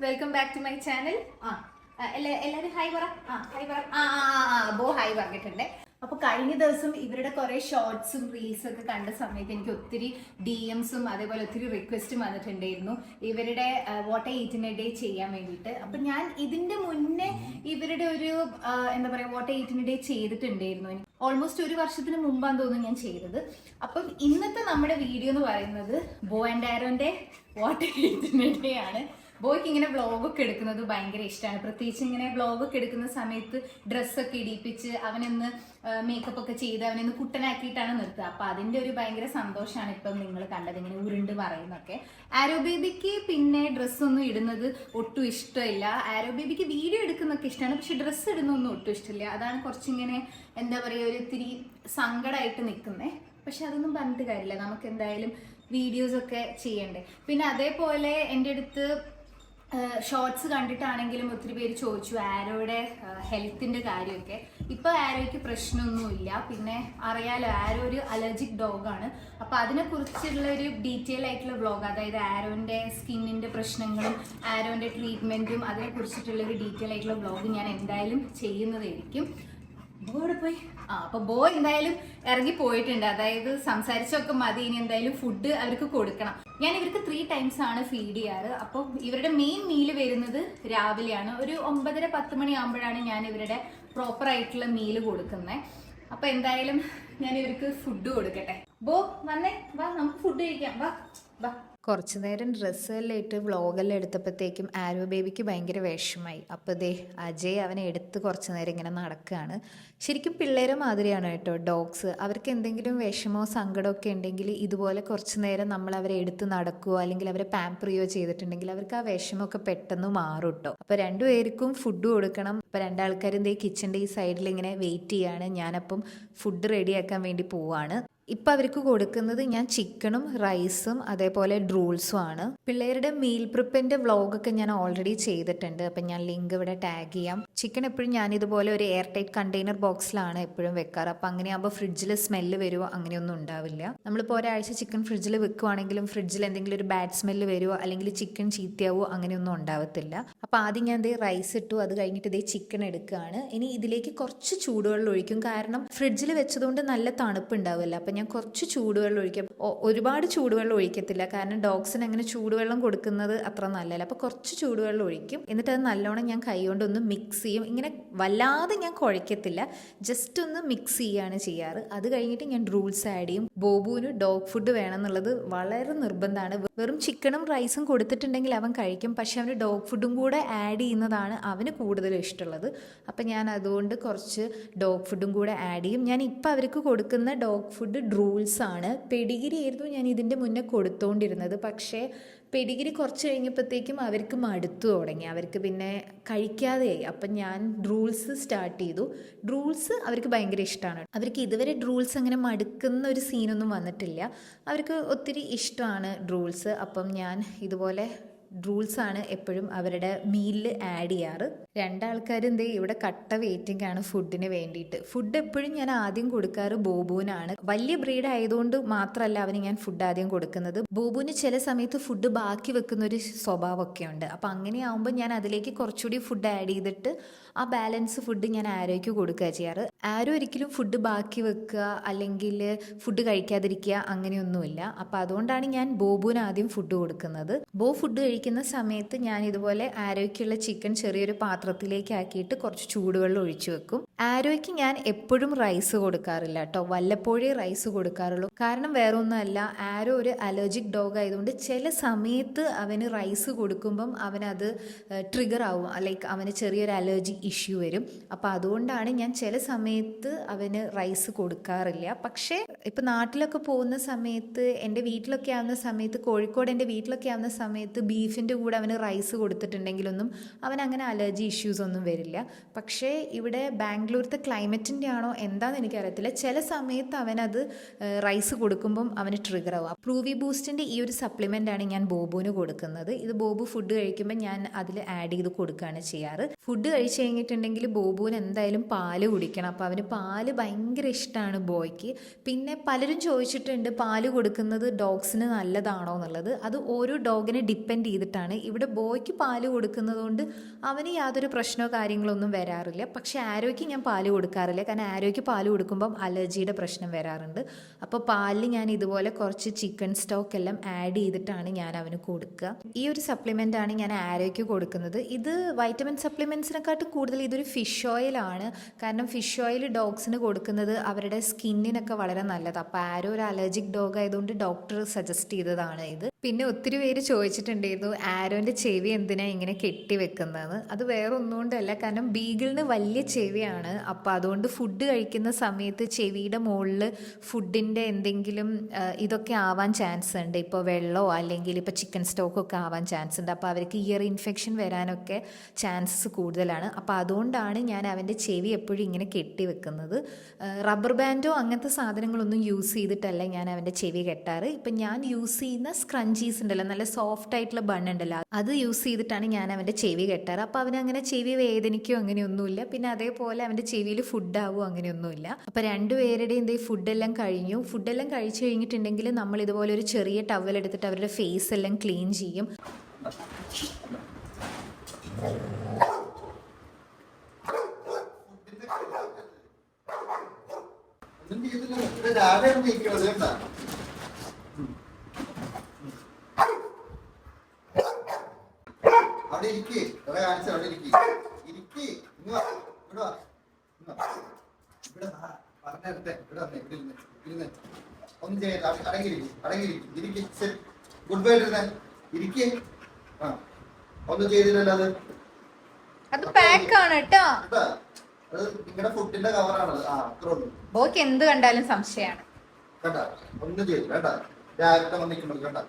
Welcome back to my channel. എല്ലാവരും hi പറ. Hi പറ. ബോ ഹായ് പറഞ്ഞിട്ടുണ്ട്. അപ്പോൾ കഴിഞ്ഞ ദിവസം ഇവരുടെ കുറേ ഷോർട്സും റീൽസും ഒക്കെ കണ്ട സമയത്ത് എനിക്ക് ഒത്തിരി DMസും അതേപോലെ ഒത്തിരി റിക്വസ്റ്റും വന്നിട്ടുണ്ടായിരുന്നു ഇവരുടെ what I eat in a day ചെയ്യാൻ വേണ്ടിയിട്ട്. അപ്പം ഞാൻ ഇതിൻ്റെ മുന്നേ ഇവരുടെ ഒരു എന്താ പറയുക what I eat in a day ചെയ്തിട്ടുണ്ടായിരുന്നു. ഓൾമോസ്റ്റ് ഒരു വർഷത്തിന് മുമ്പാന്ന് തോന്നുന്നു ഞാൻ ചെയ്തത്. അപ്പം ഇന്നത്തെ നമ്മുടെ വീഡിയോ എന്ന് പറയുന്നത് ബോ ആൻഡ് ആരോൻ്റെ what I eat in a day ആണ്. ബോയ്ക്ക് ഇങ്ങനെ വ്ളോഗൊക്കെ എടുക്കുന്നത് ഭയങ്കര ഇഷ്ടമാണ്. പ്രത്യേകിച്ച് ഇങ്ങനെ വ്ളോഗൊക്കെ എടുക്കുന്ന സമയത്ത് ഡ്രസ്സൊക്കെ ഇടിപ്പിച്ച് അവനൊന്ന് മേക്കപ്പ് ഒക്കെ ചെയ്ത് അവനൊന്ന് കുട്ടനാക്കിയിട്ടാണ് നിർത്തുക. അപ്പോൾ അതിൻ്റെ ഒരു ഭയങ്കര സന്തോഷമാണ് ഇപ്പം നിങ്ങൾ കണ്ടത്, ഇങ്ങനെ ഉരുണ്ട് പറയുന്നൊക്കെ. ആരോ ബേബിക്ക് പിന്നെ ഡ്രസ്സൊന്നും ഇടുന്നത് ഒട്ടും ഇഷ്ടമില്ല. ആരോ ബേബിക്ക് വീഡിയോ എടുക്കുന്നൊക്കെ ഇഷ്ടമാണ്, പക്ഷെ ഡ്രസ്സ് ഇടുന്നൊന്നും ഒട്ടും ഇഷ്ടമില്ല. അതാണ് കുറച്ചിങ്ങനെ എന്താ പറയുക ഒരു ഇത്തിരി സങ്കടമായിട്ട് നിൽക്കുന്നത്. പക്ഷെ അതൊന്നും പറഞ്ഞിട്ട് കാര്യമില്ല, നമുക്ക് എന്തായാലും വീഡിയോസൊക്കെ ചെയ്യണ്ടേ. പിന്നെ അതേപോലെ എൻ്റെ അടുത്ത് ഷോർട്സ് കണ്ടിട്ടാണെങ്കിലും ഒത്തിരി പേര് ചോദിച്ചു ആരോയുടെ ഹെൽത്തിൻ്റെ കാര്യമൊക്കെ. ഇപ്പോൾ ആരോയ്ക്ക് പ്രശ്നമൊന്നുമില്ല. പിന്നെ അറിയാലോ ആരോ ഒരു അലർജിക് ഡോഗാണ്. അപ്പോൾ അതിനെക്കുറിച്ചുള്ള ഒരു ഡീറ്റെയിൽ ആയിട്ടുള്ള വ്ളോഗ്, അതായത് ആരോൻ്റെ സ്കിന്നിൻ്റെ പ്രശ്നങ്ങളും ആരോൻ്റെ ട്രീറ്റ്മെൻറ്റും അതിനെക്കുറിച്ചിട്ടുള്ളൊരു ഡീറ്റെയിൽ ആയിട്ടുള്ള വ്ളോഗ് ഞാൻ എന്തായാലും ചെയ്യുന്നതായിരിക്കും. ബോയുടെ പോയി അപ്പോൾ ബോ എന്തായാലും ഇറങ്ങി പോയിട്ടുണ്ട്. അതായത് സംസാരിച്ചൊക്കെ മതി, ഇനി എന്തായാലും ഫുഡ് അവർക്ക് കൊടുക്കണം. ഞാൻ ഇവർക്ക് 3 times ആണ് ഫീഡ് ചെയ്യാറ്. അപ്പോൾ ഇവരുടെ മെയിൻ മീല് വരുന്നത് രാവിലെയാണ്. ഒരു 9-10 മണി ആകുമ്പോഴാണ് ഞാൻ ഇവരുടെ പ്രോപ്പർ ആയിട്ടുള്ള മീല് കൊടുക്കുന്നത്. അപ്പോൾ എന്തായാലും ഞാൻ ഇവർക്ക് ഫുഡ് കൊടുക്കട്ടെ. ബോ വന്നേ, വാ നമുക്ക് ഫുഡ് കഴിക്കാം, വാ വാ. കുറച്ച് നേരം ഡ്രസ്സെല്ലാം ഇട്ട് വ്ളോഗെല്ലാം എടുത്തപ്പോഴത്തേക്കും ആരോ ബേബിക്ക് ഭയങ്കര വിഷമായി. അപ്പോൾ ദേ അജയ് അവനെ എടുത്ത് കുറച്ച് നേരം ഇങ്ങനെ നടക്കുകയാണ്. ശരിക്കും പിള്ളേരെ മാതിരിയാണ് കേട്ടോ ഡോഗ്സ്. അവർക്ക് എന്തെങ്കിലും വിഷമോ സങ്കടമൊക്കെ ഉണ്ടെങ്കിൽ ഇതുപോലെ കുറച്ച് നേരം നമ്മൾ അവരെ എടുത്ത് നടക്കുകയോ അല്ലെങ്കിൽ അവരെ പാമ്പറിയോ ചെയ്തിട്ടുണ്ടെങ്കിൽ അവർക്ക് ആ വിഷമമൊക്കെ പെട്ടെന്ന് മാറും കേട്ടോ. അപ്പോൾ രണ്ടുപേർക്കും ഫുഡ് കൊടുക്കണം. അപ്പോൾ രണ്ടാൾക്കാരും ദേ കിച്ചൻ്റെ ഈ സൈഡിൽ ഇങ്ങനെ വെയിറ്റ് ചെയ്യാണ്. ഞാനപ്പം ഫുഡ് റെഡിയാക്കാൻ വേണ്ടി പോവാണ്. ഇപ്പം അവർക്ക് കൊടുക്കുന്നത് ഞാൻ ചിക്കനും റൈസും അതേപോലെ ഡ്രൂൾസും ആണ്. പിള്ളേരുടെ മീൽ പ്രിപ്പിൻ്റെ വ്ളോഗൊക്കെ ഞാൻ ഓൾറെഡി ചെയ്തിട്ടുണ്ട്. അപ്പം ഞാൻ ലിങ്ക് ഇവിടെ ടാഗ് ചെയ്യാം. ചിക്കൻ എപ്പോഴും ഞാൻ ഇതുപോലെ ഒരു എയർ ടൈറ്റ് കണ്ടെയ്നർ ബോക്സിലാണ് എപ്പോഴും വെക്കാറ്. അപ്പം അങ്ങനെയാകുമ്പോൾ ഫ്രിഡ്ജിൽ സ്മെല്ല് വരുമോ അങ്ങനെയൊന്നും ഉണ്ടാവില്ല. നമ്മളിപ്പോൾ ഒരാഴ്ച ചിക്കൻ ഫ്രിഡ്ജിൽ വെക്കുവാണെങ്കിലും ഫ്രിഡ്ജിൽ എന്തെങ്കിലും ഒരു ബാഡ് സ്മെല്ല് വരുമോ അല്ലെങ്കിൽ ചിക്കൻ ചീത്തയാവോ അങ്ങനെയൊന്നും ഉണ്ടാവത്തില്ല. അപ്പോൾ ആദ്യം ഞാൻ ദേ റൈസ് ഇട്ടു, അത് കഴിഞ്ഞിട്ട് ഇതേ ചിക്കൻ എടുക്കുകയാണ്. ഇനി ഇതിലേക്ക് കുറച്ച് ചൂടുവെള്ളം ഒഴിക്കും, കാരണം ഫ്രിഡ്ജിൽ വെച്ചതുകൊണ്ട് നല്ല തണുപ്പ് ഉണ്ടാവില്ല. അപ്പം ഞാൻ കുറച്ച് ചൂടുവെള്ളം ഒഴിക്കാം. ഒരുപാട് ചൂടുവെള്ളം ഒഴിക്കത്തില്ല, കാരണം ഡോഗ്സിന് അങ്ങനെ ചൂടുവെള്ളം കൊടുക്കുന്നത് അത്ര നല്ലതല്ല. അപ്പോൾ കുറച്ച് ചൂടുവെള്ളം ഒഴിക്കും. എന്നിട്ട് അത് നല്ലോണം ഞാൻ കൈ കൊണ്ടൊന്ന് മിക്സ് ചെയ്യും. ഇങ്ങനെ വല്ലാതെ ഞാൻ കുഴക്കത്തില്ല, ജസ്റ്റ് ഒന്ന് മിക്സ് ചെയ്യുകയാണ് ചെയ്യാറ്. അത് കഴിഞ്ഞിട്ട് ഞാൻ ഡ്രൂൾസ് ആഡ് ചെയ്യും. ബോബുവിന് ഡോഗ് ഫുഡ് വേണമെന്നുള്ളത് വളരെ നിർബന്ധമാണ്. വെറും ചിക്കനും റൈസും കൊടുത്തിട്ടുണ്ടെങ്കിൽ അവൻ കഴിക്കും, പക്ഷെ അവന് ഡോഗ് ഫുഡും കൂടെ ആഡ് ചെയ്യുന്നതാണ് അവന് കൂടുതലും ഇഷ്ടമുള്ളത്. അപ്പം ഞാൻ അതുകൊണ്ട് കുറച്ച് ഡോഗ് ഫുഡും കൂടെ ആഡ് ചെയ്യും. ഞാൻ ഇപ്പം അവർക്ക് കൊടുക്കുന്ന ഡോഗ് ഫുഡ് ഡ്രൂൾസ് ആണ്. പെഡിഗിരി ആയിരുന്നു ഞാൻ ഇതിൻ്റെ മുന്നേ കൊടുത്തുകൊണ്ടിരുന്നത്, പക്ഷേ പെഡിഗിരി കുറച്ച് കഴിഞ്ഞപ്പോഴത്തേക്കും അവർക്ക് മടുത്തു തുടങ്ങി, അവർക്ക് പിന്നെ കഴിക്കാതെയായി. അപ്പം ഞാൻ ഡ്രൂൾസ് സ്റ്റാർട്ട് ചെയ്തു. ഡ്രൂൾസ് അവർക്ക് ഭയങ്കര ഇഷ്ടമാണ്. അവർക്ക് ഇതുവരെ ഡ്രൂൾസ് അങ്ങനെ മടുക്കുന്ന ഒരു സീനൊന്നും വന്നിട്ടില്ല. അവർക്ക് ഒത്തിരി ഇഷ്ടമാണ് ഡ്രൂൾസ്. അപ്പം ഞാൻ ഇതുപോലെ ഡ്രൂൾസ് ആണ് എപ്പോഴും അവരുടെ മീലിൽ ആഡ് ചെയ്യാറ്. രണ്ടാൾക്കാരും എന്തേ ഇവിടെ കട്ട വെയിറ്റിംഗ് ആണ് ഫുഡിന് വേണ്ടിയിട്ട്. ഫുഡ് എപ്പോഴും ഞാൻ ആദ്യം കൊടുക്കാറ് ബോബുവിനാണ്. വലിയ ബ്രീഡ് ആയതുകൊണ്ട് മാത്രമല്ല അവന് ഞാൻ ഫുഡ് ആദ്യം കൊടുക്കുന്നത്. ബോബുവിന് ചില സമയത്ത് ഫുഡ് ബാക്കി വെക്കുന്ന ഒരു സ്വഭാവമൊക്കെ ഉണ്ട്. അപ്പം അങ്ങനെയാവുമ്പോൾ ഞാൻ അതിലേക്ക് കുറച്ചുകൂടി ഫുഡ് ആഡ് ചെയ്തിട്ട് ആ ബാലൻസ് ഫുഡ് ഞാൻ ആരോയ്ക്ക് കൊടുക്കുക ചെയ്യാറ്. ആരോ ഒരിക്കലും ഫുഡ് ബാക്കി വെക്കുക അല്ലെങ്കിൽ ഫുഡ് കഴിക്കാതിരിക്കുക അങ്ങനെയൊന്നുമില്ല. അപ്പം അതുകൊണ്ടാണ് ഞാൻ ബോബുവിന് ആദ്യം ഫുഡ് കൊടുക്കുന്നത്. ബോ ഫുഡ് കഴിക്കുന്ന സമയത്ത് ഞാൻ ഇതുപോലെ ആരോയ്ക്കുള്ള ചിക്കൻ ചെറിയൊരു പാത്രത്തിലേക്ക് ആക്കിയിട്ട് കുറച്ച് ചൂടുവെള്ളം ഒഴിച്ചു വെക്കും. ആരോയ്ക്ക് ഞാൻ എപ്പോഴും റൈസ് കൊടുക്കാറില്ല കേട്ടോ, വല്ലപ്പോഴേ റൈസ് കൊടുക്കാറുള്ളൂ. കാരണം വേറെ ഒന്നുമല്ല, ആരോ ഒരു അലർജിക് ഡോഗ് ആയതുകൊണ്ട് ചില സമയത്ത് അവന് റൈസ് കൊടുക്കുമ്പം അവനത് ട്രിഗർ ആവും, ലൈക്ക് അവന് ചെറിയൊരു അലർജി ഇഷ്യൂ വരും. അപ്പോൾ അതുകൊണ്ടാണ് ഞാൻ ചില സമയത്ത് അവന് റൈസ് കൊടുക്കാറില്ല. പക്ഷേ ഇപ്പം നാട്ടിലൊക്കെ പോകുന്ന സമയത്ത്, എൻ്റെ വീട്ടിലൊക്കെ ആവുന്ന സമയത്ത്, കോഴിക്കോട് എൻ്റെ വീട്ടിലൊക്കെ ആവുന്ന സമയത്ത് ബീഫിൻ്റെ കൂടെ അവന് റൈസ് കൊടുത്തിട്ടുണ്ടെങ്കിലൊന്നും അവൻ അങ്ങനെ അലർജി ഇഷ്യൂസ് ഒന്നും വരില്ല. പക്ഷേ ഇവിടെ ബാംഗ്ലൂരത്തെ ക്ലൈമറ്റിൻ്റെ ആണോ എന്താണെന്ന് എനിക്കറിയത്തില്ല, ചില സമയത്ത് അവനത് റൈസ് കൊടുക്കുമ്പം അവന് ട്രിഗർ ആവും. പ്രൂവി ബൂസ്റ്റിൻ്റെ ഈ ഒരു സപ്ലിമെൻ്റ് ആണ് ഞാൻ ബോബുവിന് കൊടുക്കുന്നത്. ഇത് ബോബു ഫുഡ് കഴിക്കുമ്പോൾ ഞാൻ അതിൽ ആഡ് ചെയ്ത് കൊടുക്കുകയാണ് ചെയ്യാറ്. ഫുഡ് കഴിച്ച് കഴിഞ്ഞിട്ടുണ്ടെങ്കിൽ ബോബുവിന് എന്തായാലും പാല് കുടിക്കണം. അപ്പോൾ അവന് പാല് ഭയങ്കര ഇഷ്ടമാണ് ബോയ്ക്ക്. പിന്നെ പലരും ചോദിച്ചിട്ടുണ്ട് പാല് കൊടുക്കുന്നത് ഡോഗ്സിന് നല്ലതാണോ എന്നുള്ളത്. അത് ഓരോ ഡോഗിനെ ഡിപ്പെൻഡ് ചെയ്തിട്ടാണ്. ഇവിടെ ബോയ്ക്ക് പാല് കൊടുക്കുന്നത് കൊണ്ട് അവന് യാതൊരു പ്രശ്നമോ കാര്യങ്ങളോ ഒന്നും വരാറില്ല. പക്ഷേ ആരോയ്ക്ക് ഞാൻ പാല് കൊടുക്കാറില്ല, കാരണം ആരോയ്ക്ക് പാല് കൊടുക്കുമ്പം അലർജിയുടെ പ്രശ്നം വരാറുണ്ട്. അപ്പോൾ പാലിൽ ഞാൻ ഇതുപോലെ കുറച്ച് ചിക്കൻ സ്റ്റോക്ക് എല്ലാം ആഡ് ചെയ്തിട്ടാണ് ഞാൻ അവന് കൊടുക്കുക. ഈ ഒരു സപ്ലിമെൻ്റ് ആണ് ഞാൻ ആരോയ്ക്ക് കൊടുക്കുന്നത്. ഇത് വൈറ്റമിൻ സപ്ലിമെൻറ്റ്സിനെക്കാട്ടും കൂടുതൽ ഇതൊരു ഫിഷ് ഓയിലാണ്. കാരണം ഫിഷ് ഓയിൽ ഡോഗ്സിന് കൊടുക്കുന്നത് അവരുടെ സ്കിന്നിനൊക്കെ വളരെ നല്ലതാണ്. അപ്പോൾ ആരോ ഒരു അലർജിക് ഡോഗ് ആയതുകൊണ്ട് ഡോക്ടർ സജസ്റ്റ് ചെയ്തതാണ് ഇത്. പിന്നെ ഒത്തിരി പേര് ചോദിച്ചിട്ടുണ്ടായിരുന്നു ആരോൻ്റെ ചെവി എന്തിനാണ് ഇങ്ങനെ കെട്ടിവെക്കുന്നതെന്ന്. അത് വേറെ ഒന്നുകൊണ്ടല്ല, കാരണം ബീഗിളിന് വലിയ ചെവിയാണ്. അപ്പോൾ അതുകൊണ്ട് ഫുഡ് കഴിക്കുന്ന സമയത്ത് ചെവിയുടെ മുകളിൽ ഫുഡിൻ്റെ എന്തെങ്കിലും ഇതൊക്കെ ആവാൻ ചാൻസ് ഉണ്ട്. ഇപ്പോൾ വെള്ളമോ അല്ലെങ്കിൽ ഇപ്പോൾ ചിക്കൻ സ്റ്റോക്കൊക്കെ ആവാൻ ചാൻസ് ഉണ്ട്. അപ്പോൾ അവർക്ക് ഇയർ ഇൻഫെക്ഷൻ വരാനൊക്കെ ചാൻസസ് കൂടുതലാണ്. അപ്പോൾ അതുകൊണ്ടാണ് ഞാൻ അവൻ്റെ ചെവി എപ്പോഴും ഇങ്ങനെ കെട്ടിവെക്കുന്നത്. റബ്ബർ ബാൻഡോ അങ്ങനത്തെ സാധനങ്ങളൊന്നും യൂസ് ചെയ്തിട്ടല്ല ഞാൻ അവൻ്റെ ചെവി കെട്ടാറ്. ഇപ്പം ഞാൻ യൂസ് ചെയ്യുന്ന സ്ക്രഞ്ചീസ് ഉണ്ടല്ലോ, നല്ല സോഫ്റ്റ് ആയിട്ടുള്ള ബണ്ണുണ്ടല്ലോ, അത് യൂസ് ചെയ്തിട്ടാണ് ഞാൻ അവൻ്റെ ചെവി കെട്ടാറ്. അപ്പോൾ അവനങ്ങനെ ചെവി വേദനിക്കോ അങ്ങനെയൊന്നുമില്ല. പിന്നെ അതേപോലെ അവൻ്റെ ചെവിയിൽ ഫുഡാവോ അങ്ങനെയൊന്നുമില്ല. അപ്പോൾ രണ്ടുപേരുടെയും ഫുഡെല്ലാം കഴിഞ്ഞു. ഫുഡെല്ലാം കഴിച്ചു കഴിഞ്ഞിട്ടുണ്ടെങ്കിൽ നമ്മൾ ഇതുപോലെ ഒരു ചെറിയ ടവൽ എടുത്തിട്ട് അവരുടെ ഫേസ് എല്ലാം ക്ലീൻ ചെയ്യും. അവിടെ ഇരിക്കേ, കാണിച്ച അവിടെ ഇരിക്കേ, ഇവിടെ പറഞ്ഞെ ഇവിടെ ഒന്നും ചെയ്യണ്ട, അടങ്ങിയിരിക്കും. ഗുഡ് ബൈ ഇരിക്കേ. ആ ഒന്നും ചെയ്തില്ലല്ലോ അത് പാക്ക് ആണ് കേട്ടോ. അത് നിങ്ങളുടെ ഫുഡിന്റെ കവറാണത്. ആ അത്രേ ഉള്ളൂ. ബോയ്ക്ക് എന്ത് കണ്ടാലും സംശയമാണ് കേട്ടാ, ഒന്നും ചെയ്തില്ല കേട്ടാ. രാവിലെ വന്നിരിക്കുന്നത് കേട്ടാ.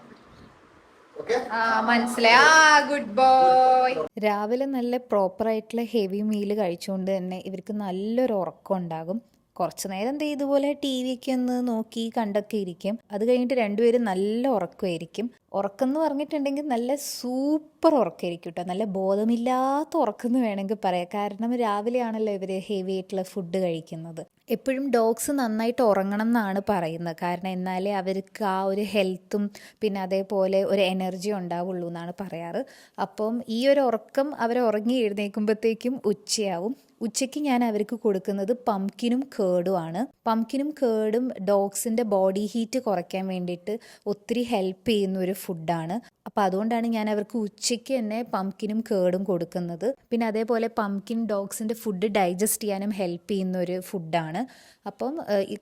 Good boy. രാവിലെ നല്ല പ്രോപ്പറായിട്ടുള്ള ഹെവി മീൽ കഴിച്ചുകൊണ്ട് തന്നെ ഇവർക്ക് നല്ലൊരു ഉറക്കം ഉണ്ടാകും. കുറച്ച് നേരം ഇതുപോലെ ടി വിയൊക്കെ ഒന്ന് നോക്കി കണ്ടൊക്കെ ഇരിക്കും. അത് കഴിഞ്ഞിട്ട് രണ്ടുപേരും നല്ല ഉറക്കമായിരിക്കും. ഉറക്കം എന്ന് പറഞ്ഞിട്ടുണ്ടെങ്കിൽ നല്ല സൂപ്പർ ഉറക്കമായിരിക്കും കേട്ടോ. നല്ല ബോധമില്ലാത്ത ഉറക്കം എന്ന് വേണമെങ്കിൽ പറയാം. കാരണം രാവിലെയാണല്ലോ ഇവർ ഹെവി ആയിട്ടുള്ള ഫുഡ് കഴിക്കുന്നത്. എപ്പോഴും ഡോഗ്സ് നന്നായിട്ട് ഉറങ്ങണം എന്നാണ് പറയുന്നത്. കാരണം എന്നാലേ അവർക്ക് ആ ഒരു ഹെൽത്തും പിന്നെ അതേപോലെ ഒരു എനർജി ഉണ്ടാവുള്ളൂ എന്നാണ് പറയാറ്. അപ്പം ഈ ഒരു ഉറക്കം അവർ ഉറങ്ങി എഴുന്നേൽക്കുമ്പോഴത്തേക്കും ഉച്ചയാവും. ഉച്ചയ്ക്ക് ഞാൻ അവർക്ക് കൊടുക്കുന്നത് പംകിനും കേർഡുമാണ്. പംകിനും കേർഡും ഡോഗ്സിൻ്റെ ബോഡി ഹീറ്റ് കുറയ്ക്കാൻ വേണ്ടിയിട്ട് ഒത്തിരി ഹെൽപ്പ് ചെയ്യുന്ന ഒരു ഫുഡാണ്. അപ്പോൾ അതുകൊണ്ടാണ് ഞാൻ അവർക്ക് ഉച്ചയ്ക്ക് തന്നെ പംകിനും കേർഡും കൊടുക്കുന്നത്. പിന്നെ അതേപോലെ പംകിൻ ഡോഗ്സിൻ്റെ ഫുഡ് ഡൈജസ്റ്റ് ചെയ്യാനും ഹെൽപ്പ് ചെയ്യുന്ന ഒരു ഫുഡാണ്. അപ്പം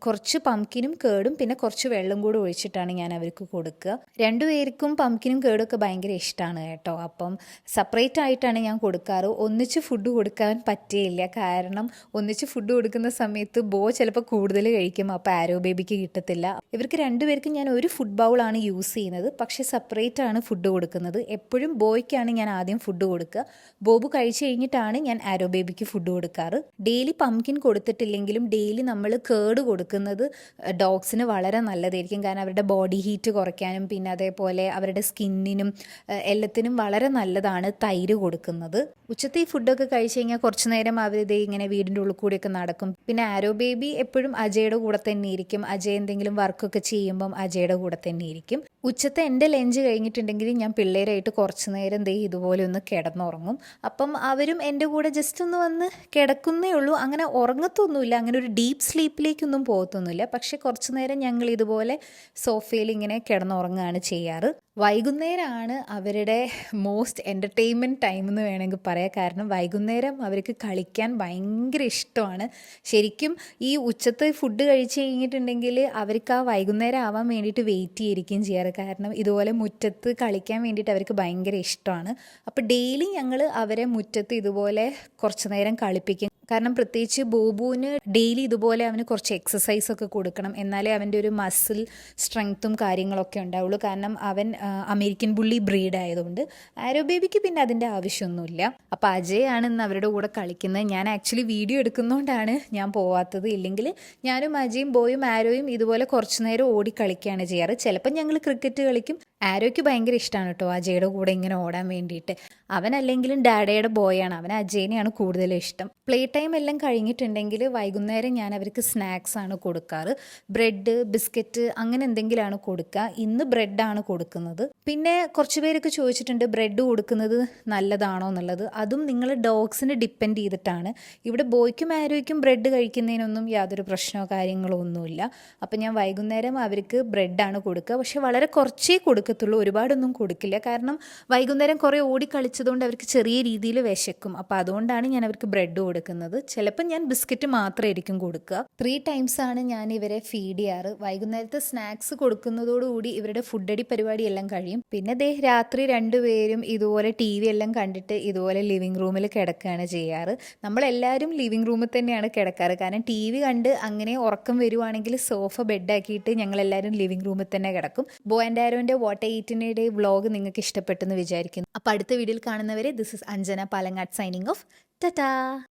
കുറച്ച് പംകിനും കേർഡും പിന്നെ കുറച്ച് വെള്ളം കൂടി ഒഴിച്ചിട്ടാണ് ഞാൻ അവർക്ക് കൊടുക്കുക. രണ്ടുപേർക്കും പംകിനും കേർഡും ഒക്കെ ഭയങ്കര ഇഷ്ടമാണ് കേട്ടോ. അപ്പം സെപ്പറേറ്റ് ആയിട്ടാണ് ഞാൻ കൊടുക്കാറ്. ഒന്നിച്ച് ഫുഡ് കൊടുക്കാൻ പറ്റിയില്ല. കാരണം ഒന്നിച്ച് ഫുഡ് കൊടുക്കുന്ന സമയത്ത് ബോ ചിലപ്പോൾ കൂടുതൽ കഴിക്കും. അപ്പോൾ ആരോ ബേബിക്ക് കിട്ടത്തില്ല. ഇവർക്ക് രണ്ടുപേർക്കും ഞാൻ ഒരു ഫുഡ് ബൗളാണ് യൂസ് ചെയ്യുന്നത്. പക്ഷേ സെപ്പറേറ്റ് ആണ് ഫുഡ് കൊടുക്കുന്നത്. എപ്പോഴും ബോയ്ക്കാണ് ഞാൻ ആദ്യം ഫുഡ് കൊടുക്കുക. ബോബു കഴിച്ചു കഴിഞ്ഞിട്ടാണ് ഞാൻ ആരോ ബേബിക്ക് ഫുഡ് കൊടുക്കാറ്. ഡെയിലി പംകിൻ കൊടുത്തിട്ടില്ലെങ്കിലും ഡെയിലി നമ്മൾ കേർഡ് കൊടുക്കുന്നത് ഡോഗ്സിന് വളരെ നല്ലതായിരിക്കും. കാരണം അവരുടെ ബോഡി ഹീറ്റ് കുറയ്ക്കാനും പിന്നെ അതേപോലെ അവരുടെ സ്കിന്നിനും എല്ലാത്തിനും വളരെ നല്ലതാണ് തൈര് കൊടുക്കുന്നത്. ഉച്ചത്തെ ഈ ഫുഡൊക്കെ കഴിച്ച് കഴിഞ്ഞാൽ കുറച്ച് നേരം അവരിത് ഇങ്ങനെ വീടിൻ്റെ ഉള്ളിൽ കൂടിയൊക്കെ നടക്കും. പിന്നെ ആരോ ബേബി എപ്പോഴും അജയുടെ കൂടെ തന്നെ ഇരിക്കും. അജയ് എന്തെങ്കിലും വർക്കൊക്കെ ചെയ്യുമ്പം അജയുടെ കൂടെ തന്നെ ഇരിക്കും. ഉച്ചത്തെ എൻ്റെ ലഞ്ച് കഴിഞ്ഞിട്ടുണ്ടെങ്കിൽ ഞാൻ പിള്ളേരായിട്ട് കുറച്ച് നേരം ഇതുപോലെ ഒന്ന് കിടന്നുറങ്ങും. അപ്പം അവരും എൻ്റെ കൂടെ ജസ്റ്റ് ഒന്ന് വന്ന് കിടക്കുന്നേ ഉള്ളൂ. അങ്ങനെ ഉറങ്ങത്തൊന്നുമില്ല, അങ്ങനെ ഒരു ഡീപ്പ് സ്ലീപ്പിലേക്കൊന്നും പോകത്തൊന്നുമില്ല. പക്ഷെ കുറച്ച് നേരം ഞങ്ങൾ ഇതുപോലെ സോഫയിൽ ഇങ്ങനെ കിടന്നുറങ്ങുകയാണ് ചെയ്യാറ്. വൈകുന്നേരമാണ് അവരുടെ മോസ്റ്റ് എൻ്റർടൈൻമെൻറ്റ് ടൈം എന്ന് വേണമെങ്കിൽ പറയാം. കാരണം വൈകുന്നേരം അവർക്ക് കളിക്കാൻ ഭയങ്കര ഇഷ്ടമാണ്. ശരിക്കും ഈ ഉച്ചത്തെ ഫുഡ് കഴിച്ച് കഴിഞ്ഞിട്ടുണ്ടെങ്കിൽ അവർക്ക് ആ വൈകുന്നേരം ആവാൻ വേണ്ടിയിട്ട് വെയിറ്റ് ചെയ്തിരിക്കുകയും ചെയ്യാറ്. കാരണം ഇതുപോലെ മുറ്റത്ത് കളിക്കാൻ വേണ്ടിയിട്ട് അവർക്ക് ഭയങ്കര ഇഷ്ടമാണ്. അപ്പോൾ ഡെയിലി ഞങ്ങൾ അവരെ മുറ്റത്ത് ഇതുപോലെ കുറച്ച് നേരം കളിപ്പിക്കും. കാരണം പ്രത്യേകിച്ച് ബോബുവിന് ഡെയിലി ഇതുപോലെ അവന് കുറച്ച് എക്സസൈസൊക്കെ കൊടുക്കണം. എന്നാലേ അവൻ്റെ ഒരു മസിൽ സ്ട്രെങ്ത്തും കാര്യങ്ങളൊക്കെ ഉണ്ടാവുള്ളൂ. കാരണം അവൻ അമേരിക്കൻ ബുള്ളി ബ്രീഡ് ആയതുകൊണ്ട്. ആരോ ബേബിക്ക് പിന്നെ അതിൻ്റെ ആവശ്യമൊന്നുമില്ല. അപ്പോൾ അജയാണ് ഇന്ന് അവരുടെ കൂടെ കളിക്കുന്നത്. ഞാൻ ആക്ച്വലി വീഡിയോ എടുക്കുന്നതുകൊണ്ടാണ് ഞാൻ പോവാത്തത്. ഇല്ലെങ്കിൽ ഞാനും അജയും ബോയും ആരോയും ഇതുപോലെ കുറച്ച് നേരം ഓടി കളിക്കുകയാണ് ചെയ്യാറ്. ചിലപ്പോൾ ഞങ്ങൾ ക്രിക്കറ്റ് കളിക്കും. ആരോയ്ക്ക് ഭയങ്കര ഇഷ്ടമാണ് കേട്ടോ അജയുടെ കൂടെ ഇങ്ങനെ ഓടാൻ വേണ്ടിയിട്ട്. അവനല്ലെങ്കിലും ഡാഡയുടെ ബോയാണ്. അവൻ അജയനെയാണ് കൂടുതലും ഇഷ്ടം. പ്ലേ ടൈം എല്ലാം കഴിഞ്ഞിട്ടുണ്ടെങ്കിൽ വൈകുന്നേരം ഞാൻ അവർക്ക് സ്നാക്സ് ആണ് കൊടുക്കാറ്. ബ്രെഡ്, ബിസ്ക്കറ്റ് അങ്ങനെ എന്തെങ്കിലുമാണ് കൊടുക്കുക. ഇന്ന് ബ്രെഡാണ് കൊടുക്കുന്നത്. പിന്നെ കുറച്ച് പേരൊക്കെ ചോദിച്ചിട്ടുണ്ട് ബ്രെഡ് കൊടുക്കുന്നത് നല്ലതാണോ എന്നുള്ളത്. അതും നിങ്ങൾ ഡോഗ്സിന് ഡിപ്പെൻഡ് ചെയ്തിട്ടാണ്. ഇവിടെ ബോയ്ക്കും ആരോയ്ക്കും ബ്രെഡ് കഴിക്കുന്നതിനൊന്നും യാതൊരു പ്രശ്നമോ കാര്യങ്ങളോ ഒന്നുമില്ല. അപ്പം ഞാൻ വൈകുന്നേരം അവർക്ക് ബ്രെഡാണ് കൊടുക്കുക. പക്ഷെ വളരെ കുറച്ചേ കൊടുക്കത്തുള്ളൂ, ഒരുപാടൊന്നും കൊടുക്കില്ല. കാരണം വൈകുന്നേരം കുറേ ഓടിക്കളിച്ചതുകൊണ്ട് അവർക്ക് ചെറിയ രീതിയിൽ വിശക്കും. അപ്പോൾ അതുകൊണ്ടാണ് ഞാൻ അവർക്ക് ബ്രെഡ് കൊടുക്കുന്നത്. ചിലപ്പോൾ ഞാൻ ബിസ്ക്കറ്റ് മാത്രമായിരിക്കും കൊടുക്കുക. 3 times ആണ് ഞാൻ ഇവരെ ഫീഡ് ചെയ്യാറ്. വൈകുന്നേരത്തെ സ്നാക്സ് കൊടുക്കുന്നതോടുകൂടി ഇവരുടെ ഫുഡടി പരിപാടിയെല്ലാം കഴിയും. പിന്നെ രാത്രി രണ്ടുപേരും ഇതുപോലെ TV എല്ലാം കണ്ടിട്ട് ഇതുപോലെ ലിവിങ് റൂമിൽ കിടക്കുകയാണ് ചെയ്യാറ്. നമ്മളെല്ലാവരും ലിവിങ് റൂമിൽ തന്നെയാണ് കിടക്കാറ്. കാരണം TV കണ്ട് അങ്ങനെ ഉറക്കം വരുവാണെങ്കിൽ സോഫ ബെഡാക്കിയിട്ട് ഞങ്ങളെല്ലാവരും ലിവിങ് റൂമിൽ തന്നെ കിടക്കും. ബോ ആൻഡ് ആരോൻ്റെ what I eat day vlog നിങ്ങൾക്ക് ഇഷ്ടപ്പെട്ടെന്ന് വിചാരിക്കുന്നു. അപ്പോൾ അടുത്ത വീഡിയോയിൽ കാണുന്നവരെ this is Anjana Palangad signing off. Tata.